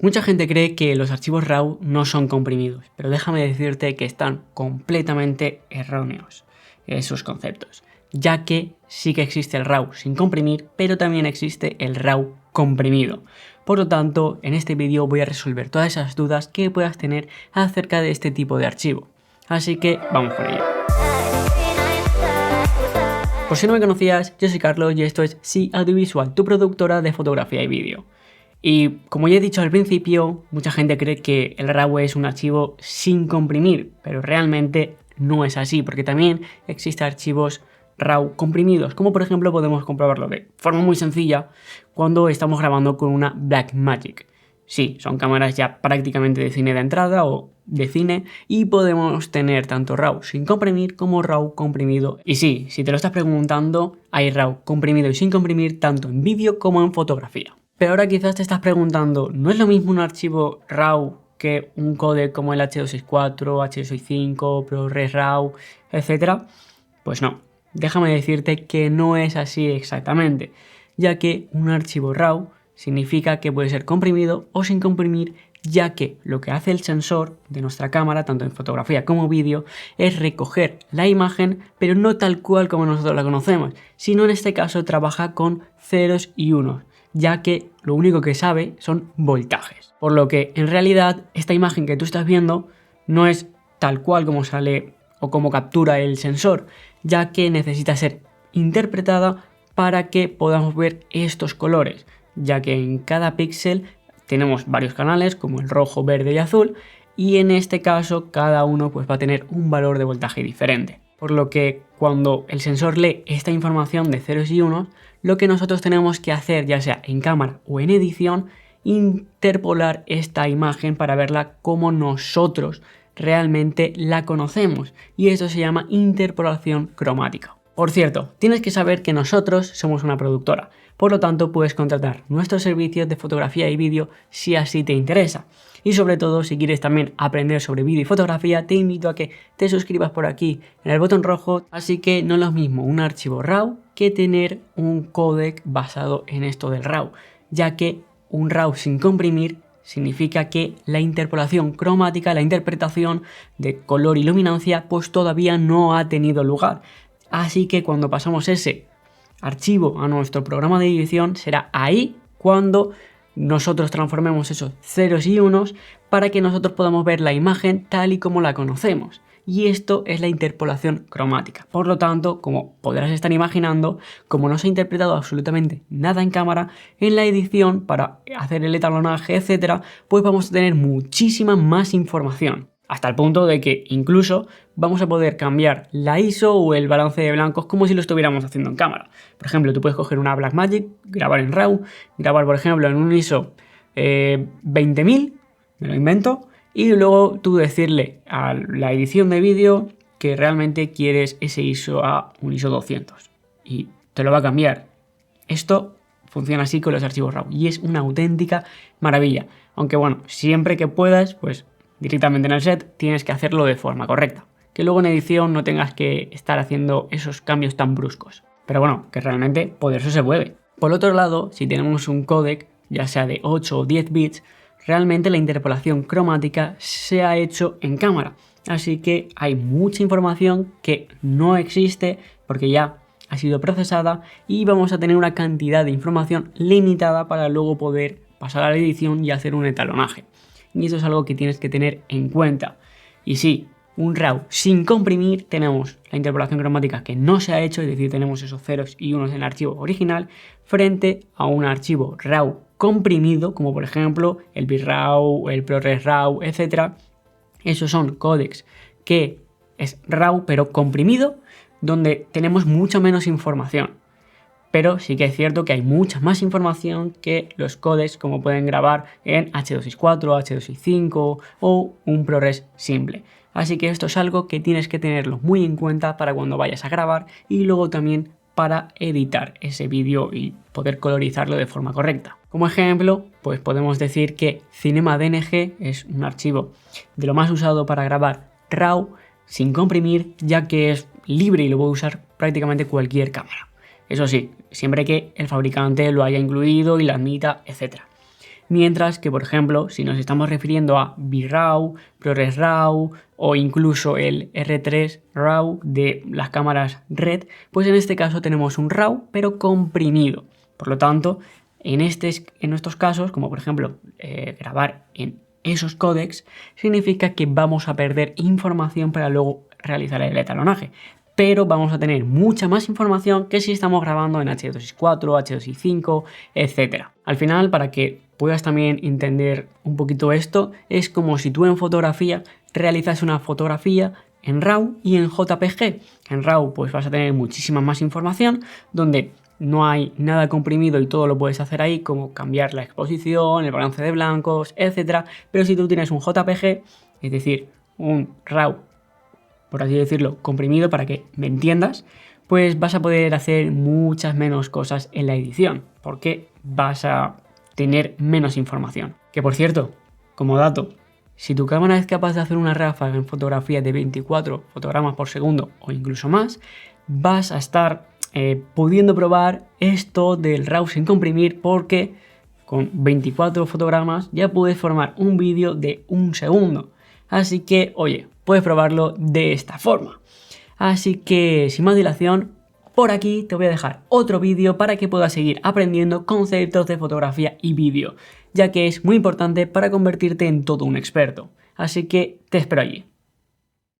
Mucha gente cree que los archivos RAW no son comprimidos, pero déjame decirte que están completamente erróneos esos conceptos, ya que sí que existe el RAW sin comprimir, pero también existe el RAW comprimido. Por lo tanto, en este vídeo voy a resolver todas esas dudas que puedas tener acerca de este tipo de archivo. Así que vamos por ello. Por si no me conocías, yo soy Carlos y esto es Sí Audiovisual, tu productora de fotografía y vídeo. Y como ya he dicho al principio, mucha gente cree que el RAW es un archivo sin comprimir, pero realmente no es así, porque también existen archivos RAW comprimidos, como por ejemplo podemos comprobarlo de forma muy sencilla cuando estamos grabando con una Blackmagic. Sí, son cámaras ya prácticamente de cine de entrada o de cine y podemos tener tanto RAW sin comprimir como RAW comprimido. Y sí, si te lo estás preguntando, hay RAW comprimido y sin comprimir tanto en vídeo como en fotografía. Pero ahora quizás te estás preguntando, ¿no es lo mismo un archivo RAW que un códec como el H.264, H.265, ProRes RAW, etcétera? Pues no, déjame decirte que no es así exactamente, ya que un archivo RAW significa que puede ser comprimido o sin comprimir, ya que lo que hace el sensor de nuestra cámara, tanto en fotografía como vídeo, es recoger la imagen, pero no tal cual como nosotros la conocemos, sino en este caso trabaja con ceros y unos, ya que lo único que sabe son voltajes. Por lo que en realidad esta imagen que tú estás viendo no es tal cual como sale o como captura el sensor, ya que necesita ser interpretada para que podamos ver estos colores, ya que en cada píxel tenemos varios canales como el rojo, verde y azul, y en este caso cada uno pues va a tener un valor de voltaje diferente. Por lo que cuando el sensor lee esta información de ceros y unos, lo que nosotros tenemos que hacer, ya sea en cámara o en edición, interpolar esta imagen para verla como nosotros realmente la conocemos, y eso se llama interpolación cromática. Por cierto, tienes que saber que nosotros somos una productora, por lo tanto puedes contratar nuestros servicios de fotografía y vídeo si así te interesa. Y sobre todo, si quieres también aprender sobre vídeo y fotografía, te invito a que te suscribas por aquí en el botón rojo. Así que no es lo mismo un archivo RAW que tener un códec basado en esto del RAW, ya que un RAW sin comprimir significa que la interpolación cromática, la interpretación de color y luminancia, pues todavía no ha tenido lugar. Así que cuando pasamos ese archivo a nuestro programa de edición, será ahí cuando nosotros transformemos esos ceros y unos para que nosotros podamos ver la imagen tal y como la conocemos. Y esto es la interpolación cromática. Por lo tanto, como podrás estar imaginando, como no se ha interpretado absolutamente nada en cámara, en la edición para hacer el etalonaje, etcétera, pues vamos a tener muchísima más información. Hasta el punto de que incluso vamos a poder cambiar la ISO o el balance de blancos como si lo estuviéramos haciendo en cámara. Por ejemplo, tú puedes coger una Blackmagic, grabar en RAW, grabar por ejemplo en un ISO 20.000, me lo invento, y luego tú decirle a la edición de vídeo que realmente quieres ese ISO a un ISO 200 y te lo va a cambiar. Esto funciona así con los archivos RAW y es una auténtica maravilla. Aunque bueno, siempre que puedas, pues directamente en el set tienes que hacerlo de forma correcta, que luego en edición no tengas que estar haciendo esos cambios tan bruscos. Pero bueno, que realmente eso se puede. Por otro lado, si tenemos un códec, ya sea de 8 o 10 bits, realmente la interpolación cromática se ha hecho en cámara. Así que hay mucha información que no existe porque ya ha sido procesada y vamos a tener una cantidad de información limitada para luego poder pasar a la edición y hacer un etalonaje. Y eso es algo que tienes que tener en cuenta. Y sí, un RAW sin comprimir, tenemos la interpolación cromática que no se ha hecho, es decir, tenemos esos ceros y unos en el archivo original, frente a un archivo RAW comprimido, como por ejemplo el BitRAW, el ProRes RAW, etc. Esos son códecs que es RAW pero comprimido, donde tenemos mucha menos información. Pero sí que es cierto que hay mucha más información que los códecs como pueden grabar en H.264, H.265 o un ProRes simple. Así que esto es algo que tienes que tenerlo muy en cuenta para cuando vayas a grabar y luego también para editar ese vídeo y poder colorizarlo de forma correcta. Como ejemplo, pues podemos decir que Cinema DNG es un archivo de lo más usado para grabar RAW sin comprimir, ya que es libre y lo puede usar prácticamente cualquier cámara. Eso sí, siempre que el fabricante lo haya incluido y lo admita, etc. Mientras que, por ejemplo, si nos estamos refiriendo a VRAW, ProRes RAW o incluso el R3 RAW de las cámaras RED, pues en este caso tenemos un RAW pero comprimido. Por lo tanto, en estos casos, como por ejemplo grabar en esos códecs, significa que vamos a perder información para luego realizar el etalonaje. Pero vamos a tener mucha más información que si estamos grabando en H264, H265, etc. Al final, para que puedas también entender un poquito esto, es como si tú en fotografía realizas una fotografía en RAW y en JPG. En RAW pues vas a tener muchísima más información, donde no hay nada comprimido y todo lo puedes hacer ahí, como cambiar la exposición, el balance de blancos, etc. Pero si tú tienes un JPG, es decir, un RAW, por así decirlo, comprimido, para que me entiendas, pues vas a poder hacer muchas menos cosas en la edición, porque vas a tener menos información. Que por cierto, como dato, si tu cámara es capaz de hacer una ráfaga en fotografía de 24 fotogramas por segundo o incluso más, vas a estar pudiendo probar esto del RAW sin comprimir, porque con 24 fotogramas ya puedes formar un vídeo de 1 segundo. Así que, oye, puedes probarlo de esta forma. Así que, sin más dilación, por aquí te voy a dejar otro vídeo para que puedas seguir aprendiendo conceptos de fotografía y vídeo, ya que es muy importante para convertirte en todo un experto. Así que te espero allí.